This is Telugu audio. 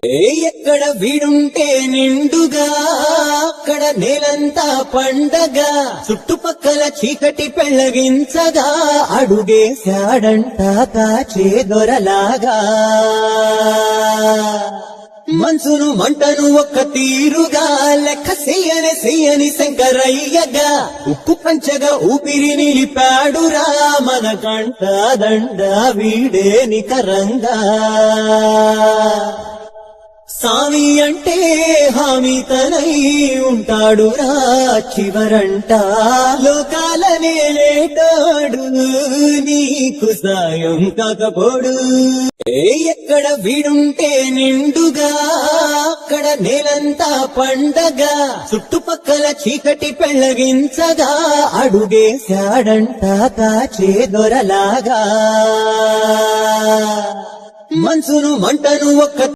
ఎక్కడ వీడుంటే నిండుగా అక్కడ నేలంతా పండగ చుట్టుపక్కల చీకటి పెళ్లగించగా అడుగేశాడంట కాచే దొరలాగా మనసును మంటను ఒక్క తీరుగా లెక్క చెయ్యని శంకరయ్యగా ఉప్పు పంచగా ఊపిరి నిలిపాడురా మన కంట దండ వీడే నికరంగా సామి అంటే హామీ తనై ఉంటాడురా చివరంట లోకాలనే లేటాడు నీకు సాయం కాకపోడు ఎక్కడ వీడుంటే నిండుగా అక్కడ నేలంతా పండగ చుట్టుపక్కల చీకటి పెళ్లగించగా అడుగేశాడంట కాచే దొరలాగా మనసును మంటను ఒక్క